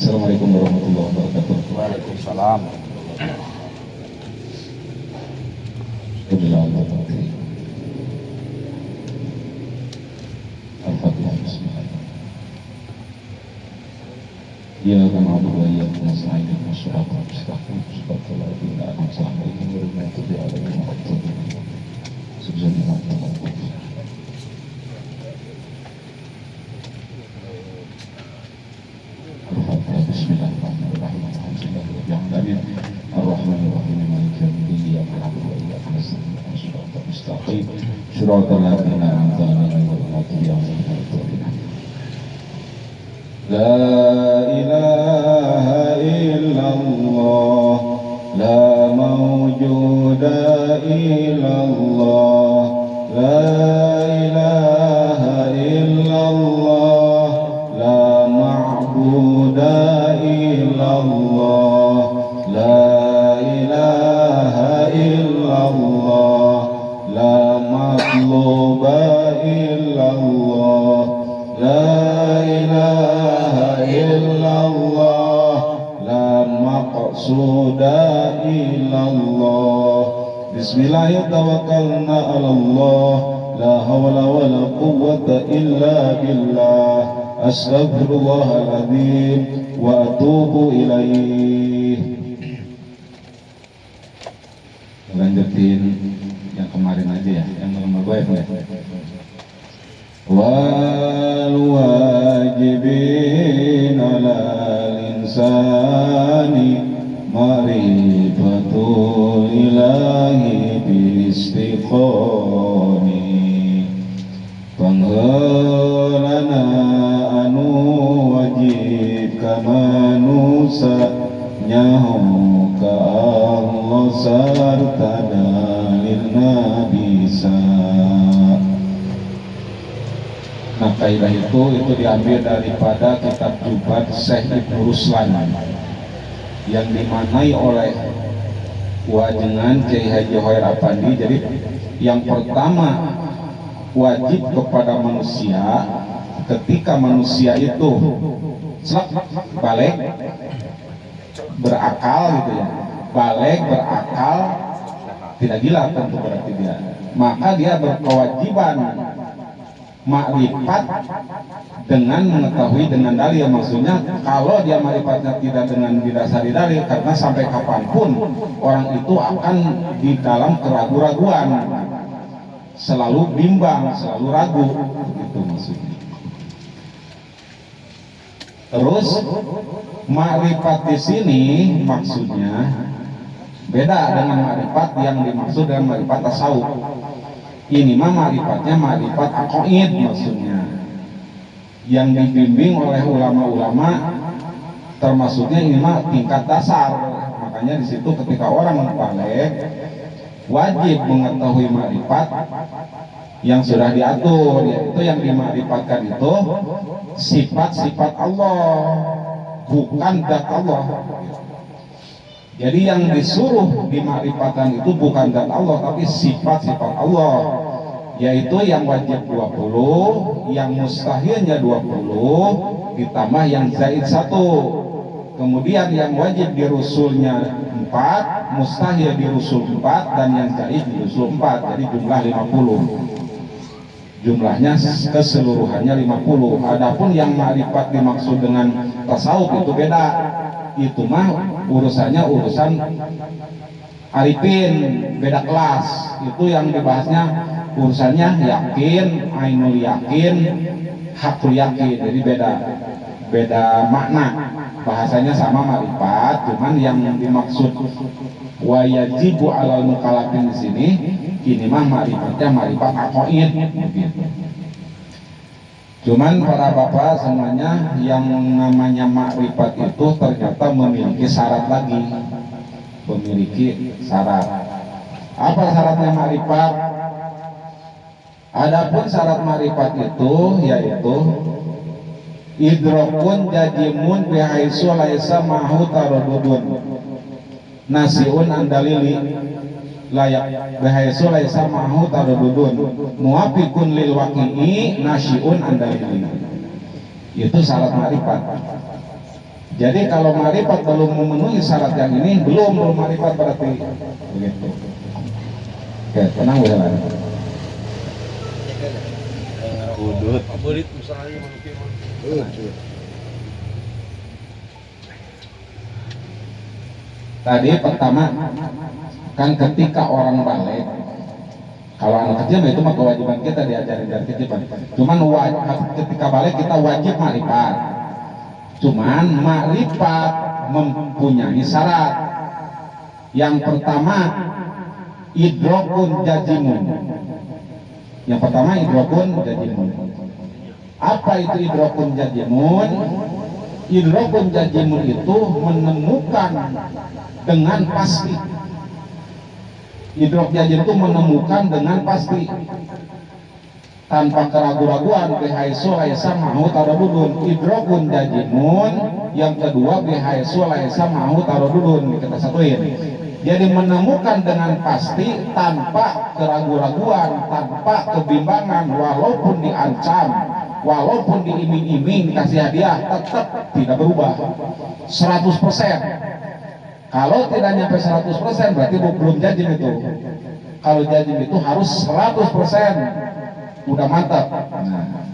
Assalamualaikum warahmatullahi wabarakatuh. Waalaikumsalam. Al-Fatihah. Bismillah. Iyyaka na'budu wa iyyaka nasta'in ihdinas siratal mustaqim siratal ladzina an'amta 'alaihim ghairil maghdubi 'alaihim waladdallin. Al-Fatihah. Bismillahirrahmanirrahim. Alhamdulillahirabbil Ar-Rahmanirrahim. Maliki yaumiddin. Iyyaka na'budu wa iyyaka nasta'in ihdinas siratal mustaqim siratal ladzina an'amta 'alaihim ghairil maghdubi 'alaihim waladdallin. La ilaha illallah, la mawjuda illallah, la ilaha illallah, la ma'buda illallah, la ilaha illallah, la matluba illallah, la ilaha illallah, la maqsuda illallah. Bismillahirrahmanirrahim. Tawakkalna 'alallah, la hawla wa la quwwata illa billah. Astaghfirullahaladzim wa atubu ilaih. Lanjutin yang kemarin aja ya, yang nomor 2 ya. Wal wajibin alal insani ma'rifatul ilahi bistiqoni. Pangheulana anu wajib ka manusa nyaho ka Allah sarta dalilna bisa. Nah, kaidah itu diambil daripada kitab Jubad Syekh Ibnu Ruslan yang dimanai oleh wajengan Kiai Haji Hoer Apandi. Jadi yang pertama wajib kepada manusia ketika manusia itu balik berakal gitu ya, balik berakal, tidak gila tentu berarti dia, maka dia berkewajiban makrifat dengan mengetahui dengan dalil. Maksudnya kalau dia makrifatnya tidak dengan didasari dalil, karena sampai kapanpun orang itu akan di dalam keraguan-raguan, selalu bimbang, selalu ragu, itu maksudnya. Terus makrifat di sini maksudnya beda dengan makrifat yang dimaksud dengan makrifat tasawuf. Ini mah ma'rifatnya ma'rifat aqaid maksudnya, yang dibimbing oleh ulama-ulama, termasuknya ini mah tingkat dasar. Makanya di situ ketika orang balik wajib mengetahui ma'rifat yang sudah diatur, yaitu yang dima'rifatkan itu sifat-sifat Allah, bukan zat Allah. Jadi yang disuruh dimakrifatkan itu bukan zat Allah, tapi sifat-sifat Allah, yaitu yang wajib 20, yang mustahilnya 20, ditambah yang zaid 1. Kemudian yang wajib dirusulnya 4, mustahil dirusul 4, dan yang zaid dirusul 4. Jadi jumlah 50. Jumlahnya keseluruhannya 50. Adapun yang makrifat dimaksud dengan tasawuf itu beda. Itu mah urusannya urusan arifin, beda kelas. Itu yang dibahasnya urusannya yakin, ainul yakin, hakul yakin. Jadi beda makna. Bahasanya sama makrifat, cuman yang dimaksud wajibu alal mukallafin di sini, ini mah makrifatnya makrifat aqaid. Cuman para bapak semuanya, yang namanya makrifat itu ternyata memiliki syarat lagi, memiliki syarat. Apa syaratnya makrifat? Adapun syarat makrifat itu yaitu idrokun jajimun bihaitsu laisa mahu taradudun nasiun andalili layak bihaitsu laisa mahu taradudun muwafiqun lil waqi'i nasiun andalili. Itu syarat ma'rifat. Jadi kalau ma'rifat belum memenuhi syarat yang ini, belum ma'rifat berarti begitu. Oke, tenang ya lah. Udut. Favorit misalnya mungkin. Tadi pertama kan ketika orang balik, kalau anak kecil itu mah kewajiban kita diajarin dari kecil. Cuman ketika balik kita wajib ma'rifat. Cuman ma'rifat mempunyai syarat. Yang pertama idrokun jazimun. Yang pertama idrokun jazimun. Apa itu idrokun jazimun? Idrokun jazimun itu menemukan dengan pasti. Idrok jazim itu menemukan dengan pasti tanpa keraguan-raguan. Bihaisu laisa ma'hu taradudun. Idrokun jazimun. Yang kedua bihaisu laisa ma'hu taradudun. Kita satuin. Jadi menemukan dengan pasti tanpa keraguan-raguan, tanpa kebimbangan, walaupun diancam, walaupun diiming-iming dikasih hadiah, tetap tidak berubah 100%. Kalau tidak nyampe 100% berarti belum jazim itu. Kalau jazim itu harus 100%, udah mantap. Nah,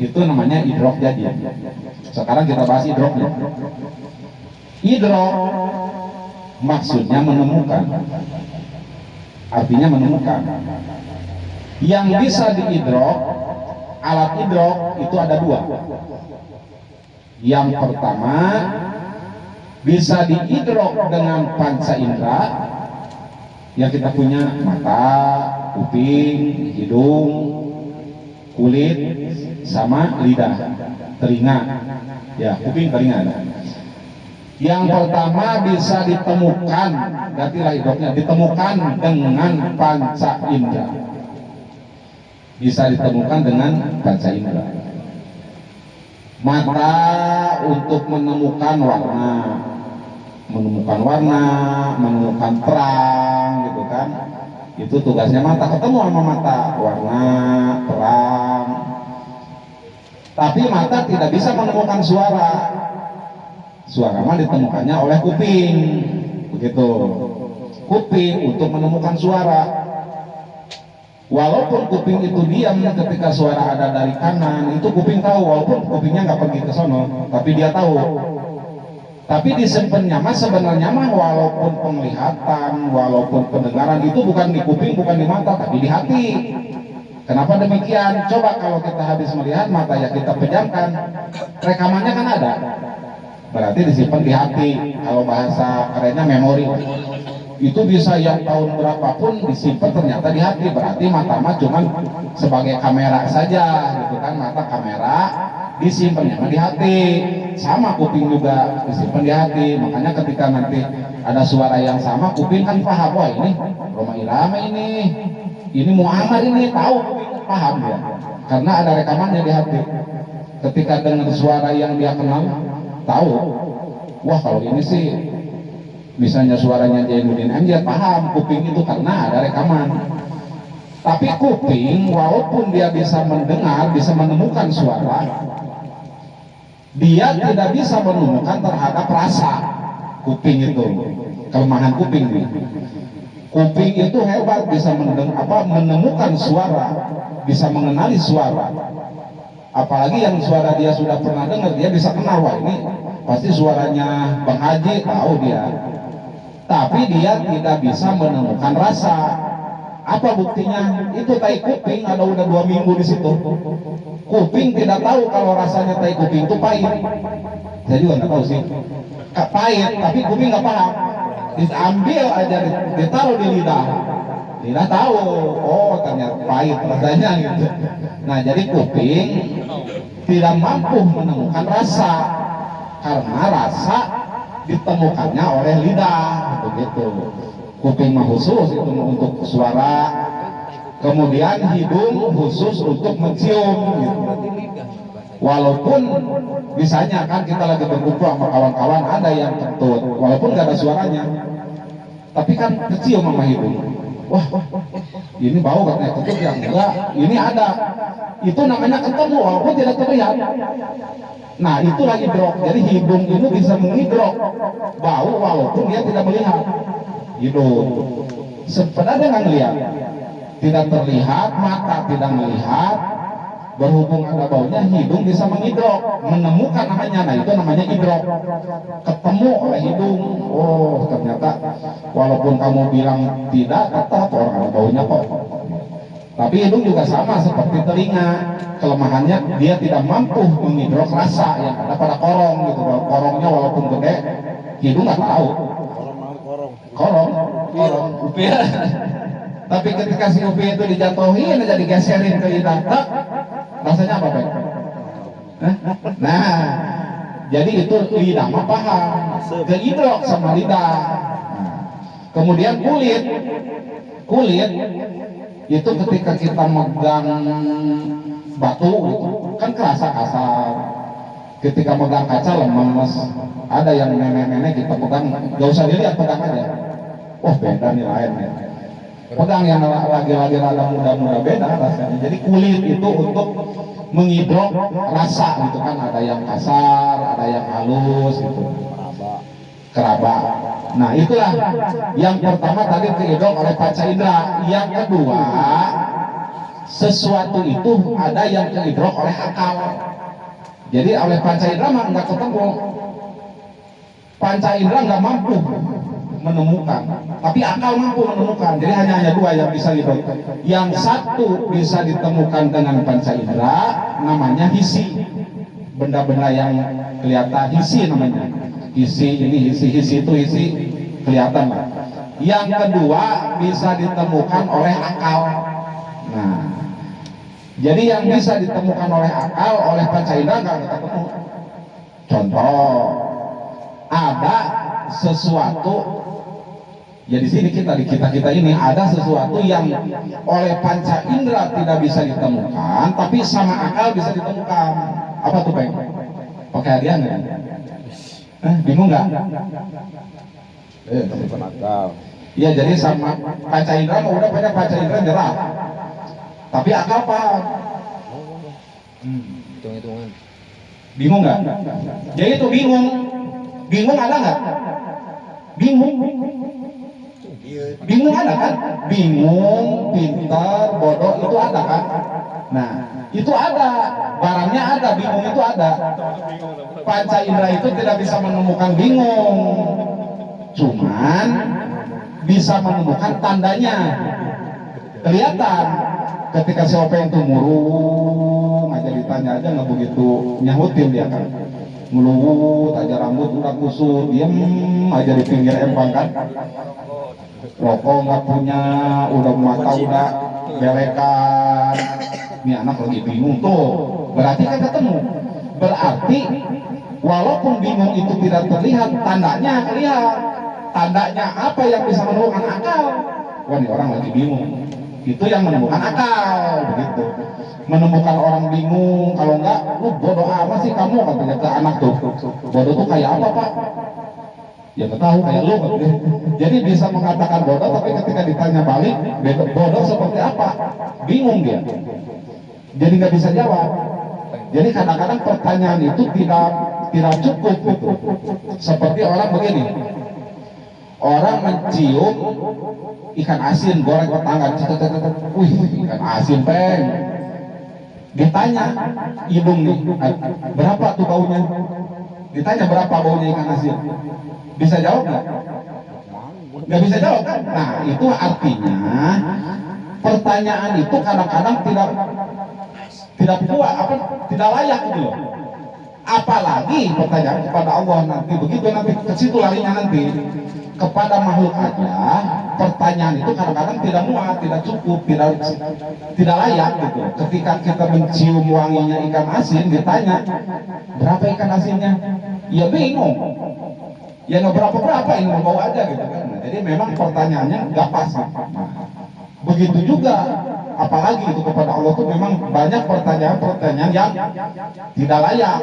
itu namanya idrok jazim. Sekarang kita bahas idroknya. Idrok maksudnya menemukan, artinya menemukan. Yang bisa diidrok, alat idrok itu ada dua. Yang pertama bisa diidrok dengan panca indera yang kita punya, mata, kuping, hidung, kulit, sama lidah, telinga. Ya, kuping, telinga. Yang pertama bisa ditemukan, gantilah idroknya, ditemukan dengan panca indera. Bisa ditemukan dengan panca indera. Mata untuk menemukan warna, menemukan terang, gitu kan? Itu tugasnya mata, ketemu sama mata, warna, terang. Tapi mata tidak bisa menemukan suara. Suara mah ditemukannya oleh kuping, begitu. Kuping untuk menemukan suara. Walaupun kuping itu diam ketika suara ada dari kanan, itu kuping tahu, walaupun kupingnya nggak pergi ke sono, tapi dia tahu. Tapi disimpannya mah sebenarnya mah walaupun penglihatan, walaupun pendengaran itu bukan di kuping, bukan di mata, tapi di hati. Kenapa demikian? Coba kalau kita habis melihat, mata ya kita pejamkan, rekamannya kan ada. Berarti disimpan di hati. Kalau bahasa kerennya memori. Itu bisa yang tahun berapapun disimpan ternyata di hati. Berarti mata mah cuma sebagai kamera saja, gitu kan? Mata kamera disimpannya di hati. Sama kuping juga disimpan di hati. Makanya ketika nanti ada suara yang sama, kuping kan paham, wah ini Roma Irama ini Muhammad ini, tahu, paham dia. Karena ada rekamannya di hati. Ketika dengar suara yang dia kenal, tahu, wah kalau ini sih misalnya suaranya Jainuddin MJ, paham kuping itu karena ada rekaman. Tapi kuping walaupun dia bisa mendengar, bisa menemukan suara, dia tidak bisa menemukan terhadap rasa. Kuping itu kelemahan kuping. Kuping itu hebat, bisa menemukan suara, bisa mengenali suara. Apalagi yang suara dia sudah pernah dengar, dia bisa kenal, wah ini pasti suaranya Bang Haji, tahu dia. Tapi dia tidak bisa menemukan rasa. Apa buktinya? Itu tai kuping ada udah 2 minggu di situ. Kuping tidak tahu kalau rasanya tai kuping itu pahit. Saya juga nggak tahu sih. Pahit, tapi kuping nggak paham. Diambil aja, ditaruh di lidah. Lidah tahu, oh ternyata pahit rasanya gitu. Nah jadi kuping tidak mampu menemukan rasa karena rasa ditemukannya oleh lidah, begitu. Kuping mah khusus itu untuk suara, kemudian hidung khusus untuk mencium, gitu. Walaupun misalnya kan kita lagi berkumpul sama kawan-kawan, ada yang kentut, walaupun gak ada suaranya, tapi kan kecium sama hidung. Wah, ini bau katanya ketut yang enggak, ini ada. Itu namanya ketemu walaupun tidak terlihat. Nah itulah idrok. Jadi hidung itu bisa mengidrok bau walaupun dia tidak melihat. Hidung sebenarnya dengan lihat, tidak terlihat, mata tidak melihat, berhubung ada baunya, hidung bisa mengidrok, menemukan namanya. Nah itu namanya idrok, ketemu oleh hidung. Oh ternyata walaupun kamu bilang tidak, tetap orang ada baunya kok. Tapi hidung juga sama seperti telinga, kelemahannya dia tidak mampu mengidrok rasa yang ada pada korong gitu. Korongnya walaupun gede, hidung nggak tahu. Korong, upil. Tapi ketika si upil itu dijatuhin aja, digeserin ke lidah, rasanya apa Pak? Nah, jadi itu lidah mah paham, keidrok sama lidah. Kemudian kulit itu ketika kita megang batu kan kerasa kasar. Ketika megang kaca lemes. Ada yang nenek-nenek kita pegang, gak usah dilihat, pegang aja. Oh beda nih lain ya. Pegang yang lagi-lagi rada muda-muda beda rasanya. Jadi kulit itu untuk mengidrok rasa gitu kan. Ada yang kasar, ada yang halus gitu. Keraba. Nah itulah yang pertama tadi keidrok oleh panca indera. Yang kedua, sesuatu itu ada yang keidrok oleh akal. Jadi oleh panca indera mah nggak ketemu. Panca indera nggak mampu menemukan, tapi akal mampu menemukan. Jadi hanya dua yang bisa gitu. Yang satu bisa ditemukan dengan panca indera, namanya hisi. Benda-benda yang kelihatan, hisi namanya. Hisi ini, hisi itu, hisi kelihatan lah. Yang kedua bisa ditemukan oleh akal. Nah, jadi yang bisa ditemukan oleh akal, oleh panca indera nggak ketemu. Contoh, ada sesuatu, ya di sini kita ini ada sesuatu yang oleh panca indera tidak bisa ditemukan, tapi sama akal bisa ditemukan. Apa tuh Pak? Pakai hadiah nggak? Bingung nggak? Bukan akal. Iya, jadi sama panca indera mau udah banyak panca indera nyerah, tapi akal paham. Hitung-hitungan. Bingung nggak? Jadi itu bingung ada nggak? Bingung ada kan? Bingung, pintar, bodoh itu ada kan? Nah itu ada, barangnya ada, bingung itu ada. Panca indera itu tidak bisa menemukan bingung, cuman bisa menemukan tandanya. Kelihatan ketika si Openg itu murung aja, ditanya aja nggak begitu nyahutin dia kan. Ngeluwut aja, rambut udah kusut, diem aja di pinggir empang kan. Rokok nggak punya, udah mata udah belekan. Ini anak lagi bingung tuh, berarti kan ketemu. Berarti walaupun bingung itu tidak terlihat, tandanya kelihatan. Tandanya apa yang bisa menemukan akal? Wah ini orang lagi bingung. Itu yang menemukan akal, begitu. Menemukan orang bingung, kalau enggak, lu bodoh amat sih kamu, katanya ke anak tuh. Bodoh tuh kayak apa Pak? Ya nggak tahu, kayak lu katanya. Jadi bisa mengatakan bodoh, tapi ketika ditanya balik, bodoh seperti apa? Bingung dia. Jadi nggak bisa jawab. Jadi kadang-kadang pertanyaan itu tidak cukup gitu. Seperti orang begini. Orang mencium ikan asin goreng ke tangan, wih ikan asin Peng. Ditanya hidung nih, berapa tuh baunya? Ditanya berapa baunya ikan asin? Bisa jawab nggak? Nggak bisa jawab kan? Nah itu artinya pertanyaan itu kadang-kadang tidak puas, tidak layak gitu loh. Apalagi pertanyaan kepada Allah nanti, begitu nanti ke situ larinya nanti. Kepada makhluk aja pertanyaan itu kadang-kadang tidak muat, tidak cukup, tidak layak gitu. Ketika kita mencium wanginya ikan asin, ditanya berapa ikan asinnya, ya bingung, ya nggak berapa ini mau aja gitu kan. Nah, jadi memang pertanyaannya nggak pas. Begitu juga, apalagi itu kepada Allah tuh memang banyak pertanyaan-pertanyaan yang tidak layak,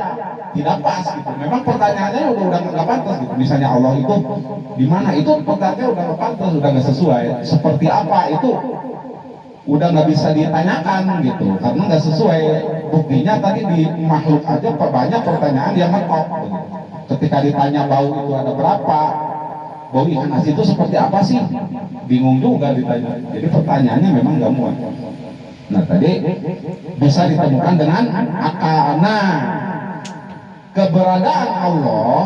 tidak pas gitu. Memang pertanyaannya udah nggak pantas gitu. Misalnya Allah itu di mana, itu pertanyaannya udah nggak pantas, udah nggak sesuai. Seperti apa itu udah nggak bisa ditanyakan gitu karena nggak sesuai. Buktinya tadi di makhluk aja banyak pertanyaan yang mentok gitu. Ketika ditanya bau itu ada berapa, bau ikan asin itu seperti apa sih, bingung juga ditanya. Jadi pertanyaannya memang nggak muat. Nah tadi bisa ditemukan dengan akal. Nah keberadaan Allah,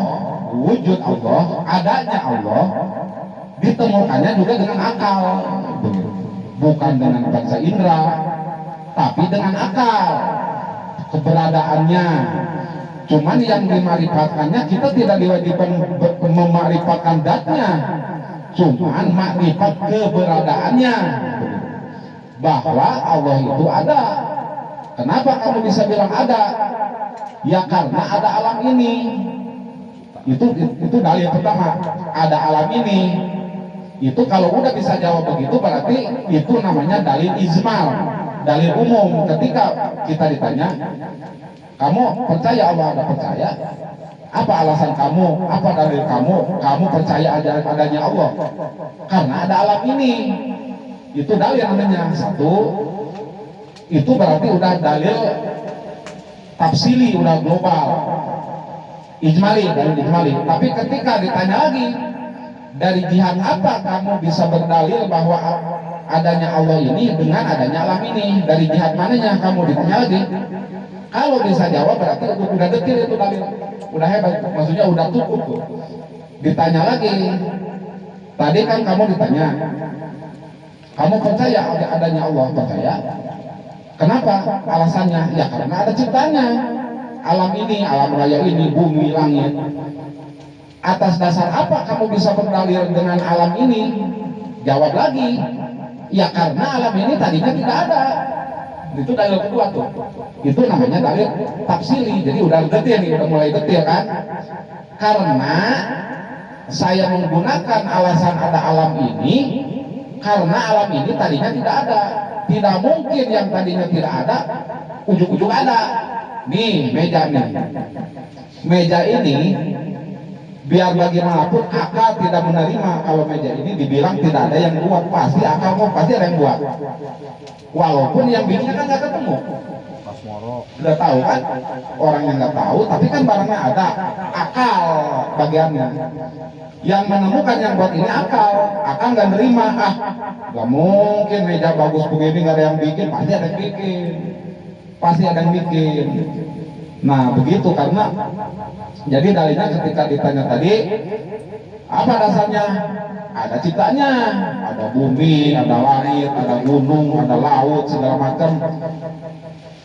wujud Allah, adanya Allah ditemukannya juga dengan akal, bukan dengan panca indera, tapi dengan akal keberadaannya. Cuman yang dimarifatkannya kita tidak diwajibkan memarifatkan datnya, cuman makrifat keberadaannya bahwa Allah itu ada. Kenapa kamu bisa bilang ada? Ya karena ada alam ini. Itu dalil pertama, ada alam ini. Itu kalau udah bisa jawab begitu berarti itu namanya dalil ijmal, dalil umum. Ketika kita ditanya, kamu percaya Allah ada? Percaya. Apa alasan kamu? Apa dalil kamu? Kamu percaya adanya Allah? Karena ada alam ini. Itu dalil namanya. Satu, itu berarti udah dalil tafsili, udah global. Ijmali, dalil ijmali. Tapi ketika ditanya lagi, dari jihad apa kamu bisa berdalil bahwa adanya Allah ini dengan adanya alam ini? Dari jihad mananya kamu ditanya lagi? Kalau bisa jawab berarti udah detil itu dalil, udah hebat, maksudnya udah cukup tuh. Ditanya lagi, tadi kan kamu ditanya, kamu percaya adanya Allah? Percaya. Kenapa? Alasannya? Ya karena ada ciptanya. Alam ini, alam raya ini, bumi, langit. Atas dasar apa kamu bisa berdalil dengan alam ini? Jawab lagi, ya karena alam ini tadinya tidak ada. Itu dalil kedua tuh. Itu namanya dalil tafsili. Jadi udah detil nih, udah mulai detil kan? Karena saya menggunakan alasan ada alam ini karena alam ini tadinya tidak ada. Tidak mungkin yang tadinya tidak ada ujung-ujung ada. Nih meja nih, meja ini biar bagaimanapun akal tidak menerima kalau meja ini dibilang tidak ada yang buat. Pasti akal mau pasti ada yang buat, walaupun yang bikinnya kan nggak ketemu. Udah tahu kan, orang yang nggak tahu tapi kan barangnya ada, akal bagiannya yang menemukan yang buat ini. Akal nggak nerima, nggak mungkin meja bagus begini nggak ada yang bikin. Pasti ada yang bikin, pasti ada yang bikin. Nah begitu, karena jadi dalilnya ketika ditanya tadi apa dasarnya? Ada ciptanya, ada bumi, ada langit, ada gunung, ada laut, segala macam.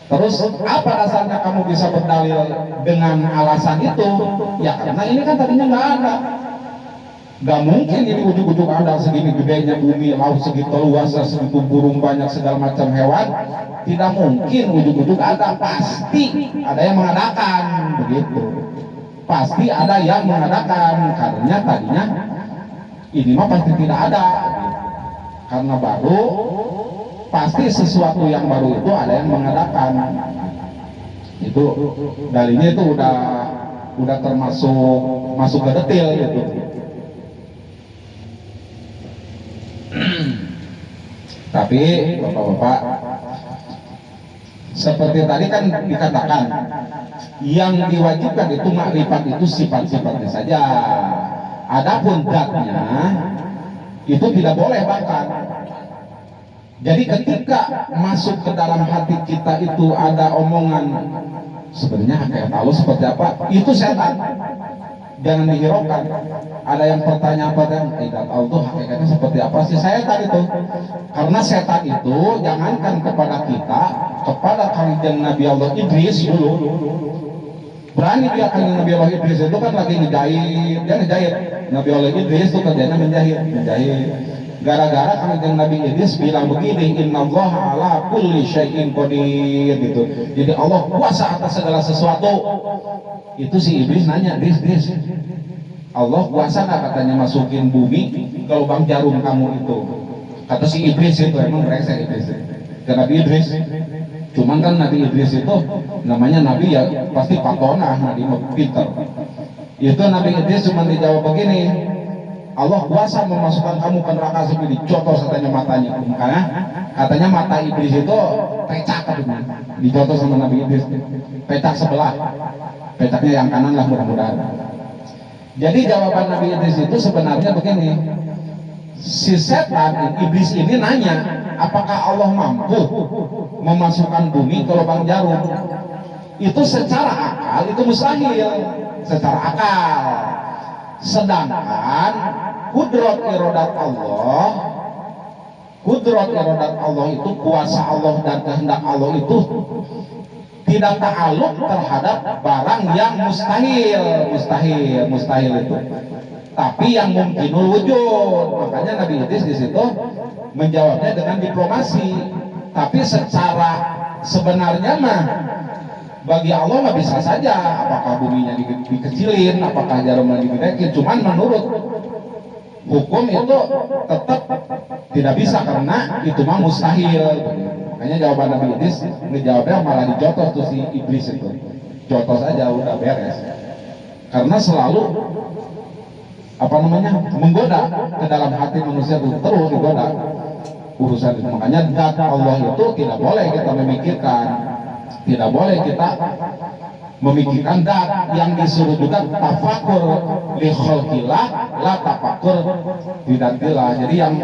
Terus apa dasarnya kamu bisa berdalil dengan alasan itu? Ya karena ini kan tadinya nggak ada. Gak mungkin ini ujung-ujung ada segini gedenya bumi, laut segitu luasnya, segitu burung banyak, segala macam hewan. Tidak mungkin ujung-ujung ada, pasti ada yang mengadakan begitu. Pasti ada yang mengadakan, karena tadinya ini mah pasti tidak ada. Karena baru, pasti sesuatu yang baru itu ada yang mengadakan. Itu dalilnya itu udah masuk ke detail gitu. Tapi bapak-bapak, seperti tadi kan dikatakan yang diwajibkan itu makrifat itu sifat-sifatnya saja. Adapun zatnya itu tidak boleh bahkan. Jadi ketika masuk ke dalam hati kita itu ada omongan sebenarnya hakikat Allah seperti apa, itu setan. Jangan dihiraukan. Ada yang pertanyaan hakikat Allah hakikatnya seperti apa sih? Setan itu. Karena setan itu jangankan kepada kita, kepada kanjeng Nabi Allah Idris dulu. Berani dia kanjeng Nabi Allah Idris itu kan lagi ngejahit, dia ngejahit. Nabi Allah Idris itu kerjanya menjahit. Gara-gara kanjeng Nabi Idris bilang begini, innallaha ala kulli syai'in qadir gitu. Jadi Allah kuasa atas segala sesuatu. Itu si Iblis nanya, Idris, Allah kuasa nggak katanya masukin bumi ke lubang jarum kamu itu? Kata si Iblis itu, emang brengsek Iblis. Ke Nabi Idris. Cuman kan Nabi Idris itu namanya Nabi ya pasti patonah, Nabi pintar. Itu Nabi Idris cuma dijawab begini, Allah kuasa memasukkan kamu ke neraka seperti dicotos katanya matanya. Makanya katanya mata iblis itu pecah katanya. Dicotos sama Nabi Idris. Pecah sebelah. Pecahnya yang kanan lah mudah-mudahan. Jadi jawaban Nabi Idris itu sebenarnya begini. Si setan, iblis ini nanya, apakah Allah mampu memasukkan bumi ke lubang jarum? Itu secara akal itu mustahil, secara akal. Sedangkan kudrat irodat Allah itu, kuasa Allah dan kehendak Allah itu tidak ta'aluk terhadap barang yang mustahil itu, tapi yang mungkinul wujud. Makanya Nabi Idris di situ menjawabnya dengan diplomasi. Tapi secara sebenarnya mah bagi Allah mah bisa saja, apakah buminya dikecilin, apakah jarumnya digedekin. Cuman menurut hukum itu tetap tidak bisa karena itu mah mustahil. Makanya jawaban Nabi Idris ngejawabnya malah dijotos tuh si iblis itu. Jotos aja udah beres. Karena selalu menggoda ke dalam hati manusia itu, terus digoda urusan itu. Makanya zat Allah itu tidak boleh kita memikirkan, tidak boleh kita memikirkan zat yang disuruh juga tafakur li khalqillah la tafakur bidatillah. Jadi yang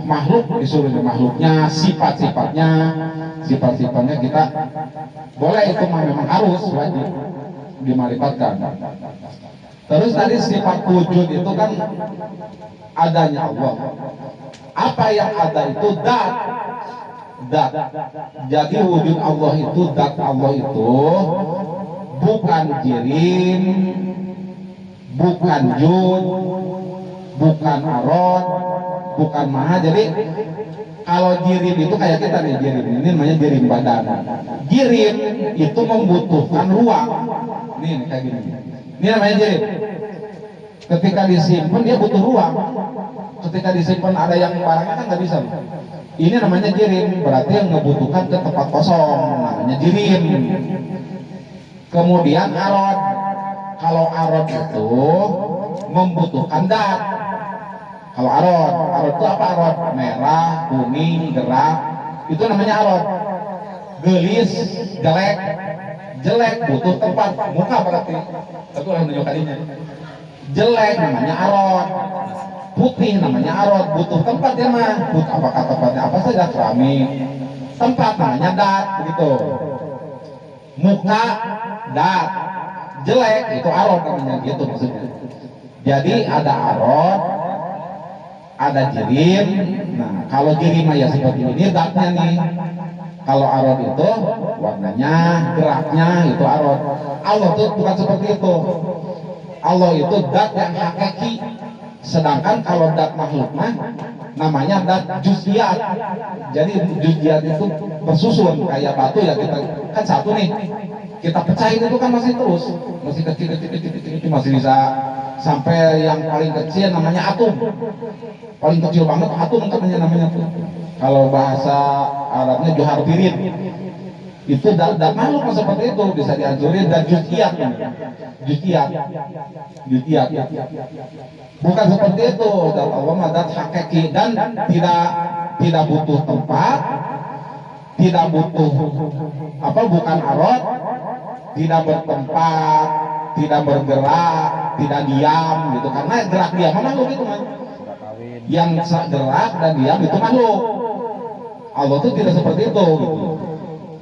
makhluk disuruh makhluknya, sifat-sifatnya kita boleh, itu memang harus wajib dimarifatkan. Terus tadi sifat wujud itu kan adanya Allah. Apa yang ada itu dat. Jadi wujud Allah itu, dat Allah itu bukan jirim, bukan jud, bukan arod, bukan maha. Jadi kalau jirim itu kayak kita nih, jirim ini namanya jirim badan. Jirim itu membutuhkan ruang. Nih kayak gini. Ini namanya jirim. Ketika disimpan dia butuh ruang. Ketika disimpan ada yang barangnya kan nggak bisa. Ini namanya jirim, berarti yang membutuhkan ke tempat kosong, namanya jirim. Kemudian arod. Kalau arod itu membutuhkan dat. Kalau arod itu apa? Arod merah, kuning, gerak, itu namanya arod. Gelis, jelek butuh tempat. Muka berarti, tapi orang menunjukkan ini. Jelek namanya arod, putih namanya arod, butuh tempat ya mah. Apakah tempatnya apa saja, keramik, tempat namanya dat, begitu. Muka dat, jelek itu arod namanya, gitu maksudnya. Jadi ada arod, ada jirim. Nah kalau jirim ya seperti ini datnya nih. Kalau arod itu warnanya, geraknya itu arod. Allah tuh bukan seperti itu. Allah itu dat yang hakiki. Sedangkan kalau dat makhluknya namanya dat juz'iyat. Jadi juz'iyat itu bersusun kayak batu ya, kita kan satu nih, kita pecahin itu kan masih terus, masih kecil, masih bisa sampai yang paling kecil namanya atom. Paling kecil banget atom namanya tuh. Kalau bahasa Arabnya johar birin. Itu dat makhluk seperti itu bisa dihancurin. Dan juz'iyat, bukan seperti itu. Dat Allah dat hakiki dan tidak butuh tempat, tidak butuh bukan arod, tidak bertempat, tidak bergerak, tidak diam gitu. Karena gerak diam makhluk itu kan. Yang gerak dan diam itu makhluk. Allah itu tidak seperti itu gitu.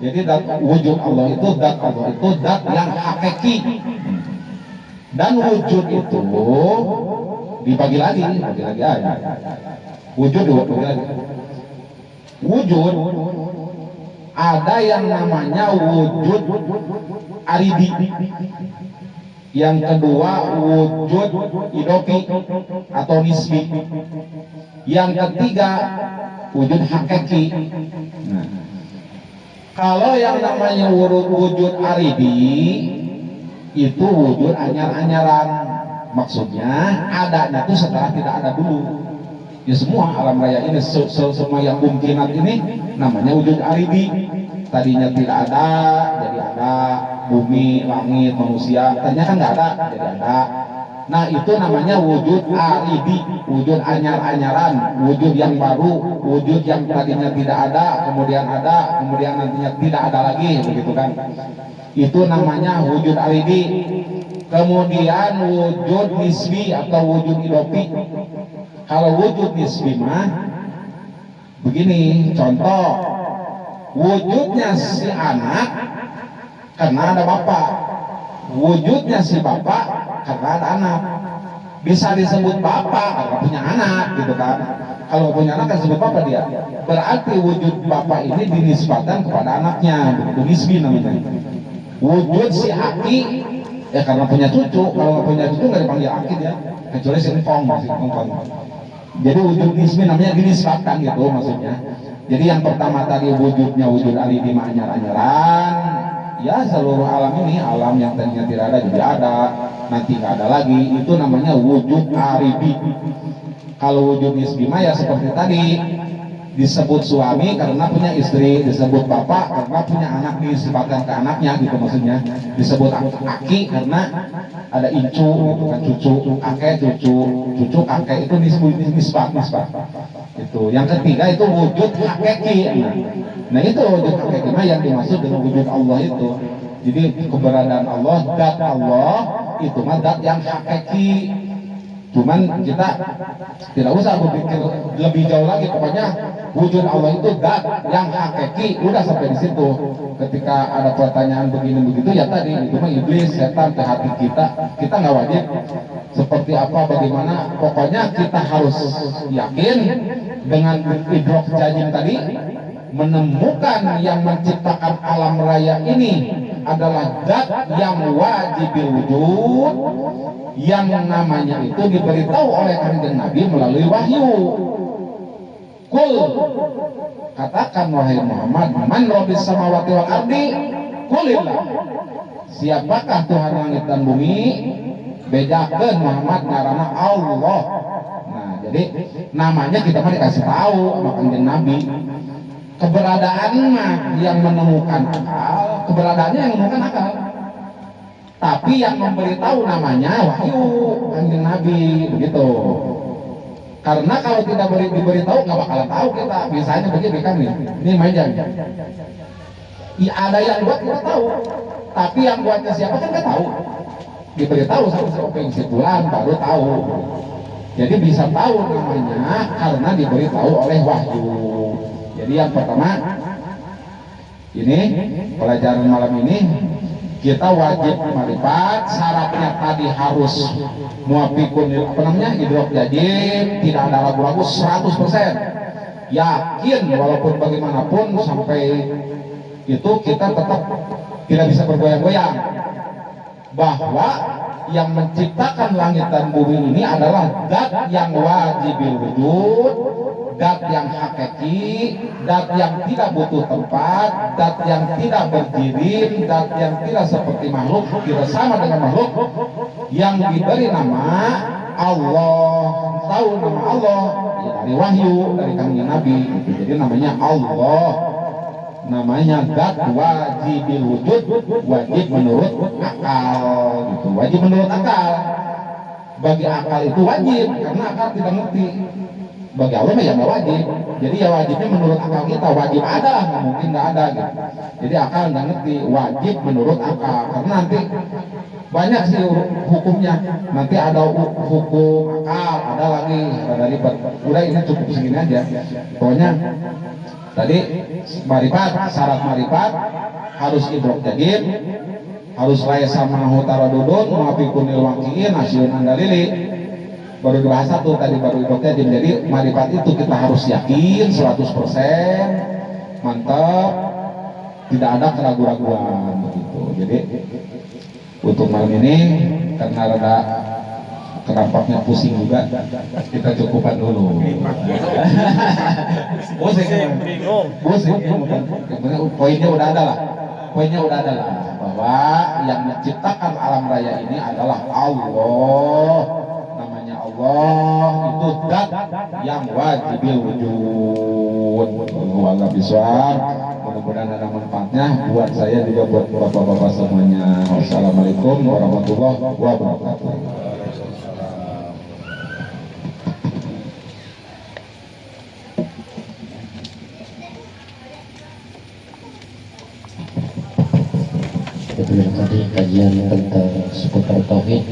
Jadi dat wujud Allah itu, dat Allah itu dat yang hakiki. Dan wujud itu dibagi lagi aja. Wujud dibagi lagi. Wujud ada yang namanya wujud aridi. Yang kedua wujud idofi atau nisbi. Yang ketiga wujud hakiki. Nah, kalau yang namanya wujud aridi itu wujud anyar-anyaran. Maksudnya adanya itu setelah tidak ada dulu. Ya semua alam raya ini, semua yang mungkinat ini namanya wujud aridi. Tadinya tidak ada, jadi ada. Bumi, langit, manusia, tadinya kan nggak ada, jadi ada. Nah itu namanya wujud aridi, wujud anyar-anyaran, wujud yang baru, wujud yang tadinya tidak ada, kemudian nantinya tidak ada lagi, begitu kan? Itu namanya wujud aridi. Kemudian wujud nisbi atau wujud idopi. Kalau wujud nisbi mah begini, contoh wujudnya si anak karena ada bapak, wujudnya si bapak karena ada anak. Bisa disebut bapak karena punya anak, gitu kan? Kalau punya anak kan disebut bapak dia. Berarti wujud bapak ini dinisbatkan kepada anaknya, begitu nisbi namanya. Wujud si aki ya karena punya cucu, kalau nggak punya cucu nggak dipanggil aki ya, kecuali si empong. Jadi wujud nisbi namanya dinisbatkan gitu maksudnya. Jadi yang pertama tadi wujudnya wujud alidi anyar-anyaran, ya seluruh alam ini, alam yang tadinya tidak ada jadi ada, nanti nggak ada lagi, itu namanya wujud aribi. Kalau wujud nisbi mah ya seperti tadi, disebut suami karena punya istri, disebut bapak karena punya anak, disebutkan ke anaknya gitu maksudnya. Disebut aki karena ada incu gitu kan, cucu kakek, cucu kakek, itu nisbat. Itu yang ketiga itu wujud hakiki. Nah itu wujud hakiki mah yang dimaksud dengan wujud Allah itu. Jadi keberadaan Allah, zat Allah itu mah zat yang hakiki. Cuman kita tidak usah berpikir lebih jauh lagi, pokoknya wujud Allah itu zat yang hakiki, udah sampai di situ. Ketika ada pertanyaan begini begitu ya tadi itu mah iblis, setan ke hati kita nggak wajib seperti apa bagaimana, pokoknya kita harus yakin dengan idrok jazim tadi, menemukan yang menciptakan alam raya ini adalah zat yang wajib wujud, yang namanya itu diberitahu oleh kanjeng Nabi melalui wahyu. Kul, katakan wahai Muhammad, man rabbis samawati wal ardi, kulillah, siapakah Tuhan langit dan bumi? Bedakan Muhammad ngaranna Allah. Nah jadi namanya kita mah dikasih tahu sama kanjeng Nabi. Keberadaan mah yang menemukan akal, keberadaannya yang menemukan akal. Tapi yang memberitahu namanya wahyu, kanjeng Nabi, begitu. Karena kalau tidak diberitahu nggak bakalan tahu kita. Misalnya begini kan nih, ini mainan. Ya, ada yang buat kita tahu, tapi yang buatnya siapa kan nggak tahu. Diberitahu sama si bulan baru tahu. Jadi bisa tahu namanya karena diberitahu oleh wahyu. Jadi yang pertama ini pelajaran malam ini kita wajib marifat, syaratnya tadi harus muafikun idrok jazim, tidak ada ragu-ragu 100%. Yakin walaupun bagaimanapun sampai itu kita tetap tidak bisa bergoyang-goyang bahwa yang menciptakan langit dan bumi ini adalah zat yang wajib wujud, zat yang hakiki, zat yang tidak butuh tempat, zat yang tidak berdiri, zat yang tidak seperti makhluk, tidak sama dengan makhluk, yang diberi nama Allah. Tahu nama Allah ya dari wahyu, dari kanjeng Nabi gitu. Jadi namanya Allah, namanya zat wajib wujud, wajib menurut akal gitu. Wajib menurut akal, bagi akal itu wajib karena akal tidak ngerti. Bagi Allah ya nggak wajib. Jadi ya wajibnya menurut akal kita, wajib ada lah, nggak mungkin nggak ada gitu. Jadi akal nggak ngerti, wajib menurut akal. Karena nanti banyak sih hukumnya. Nanti ada hukum akal, ada lagi, ada ribet. Udah ini cukup segini aja. Pokoknya tadi marifat, syarat marifat harus idrok jazim, harus raya sama hutaradudun, muafikunil waqiin, asyun andalili. Baru dibahas satu tadi, baru idrok jazim. Jadi marifat itu kita harus yakin 100%, mantap, tidak ada keraguan-raguan begitu. Jadi untuk malam ini karena rada kenampaknya pusing juga, kita cukupkan dulu. Pusing, poinnya udah ada lah. Bahwa yang menciptakan alam raya ini adalah Allah. Namanya Allah itu zat yang wajib wujud. Wallahu bisawab. Mudah-mudahan ada manfaatnya buat saya juga buat bapak-bapak semuanya. Wassalamualaikum warahmatullahi wabarakatuh. Itu tadi kajian tentang seputar tauhid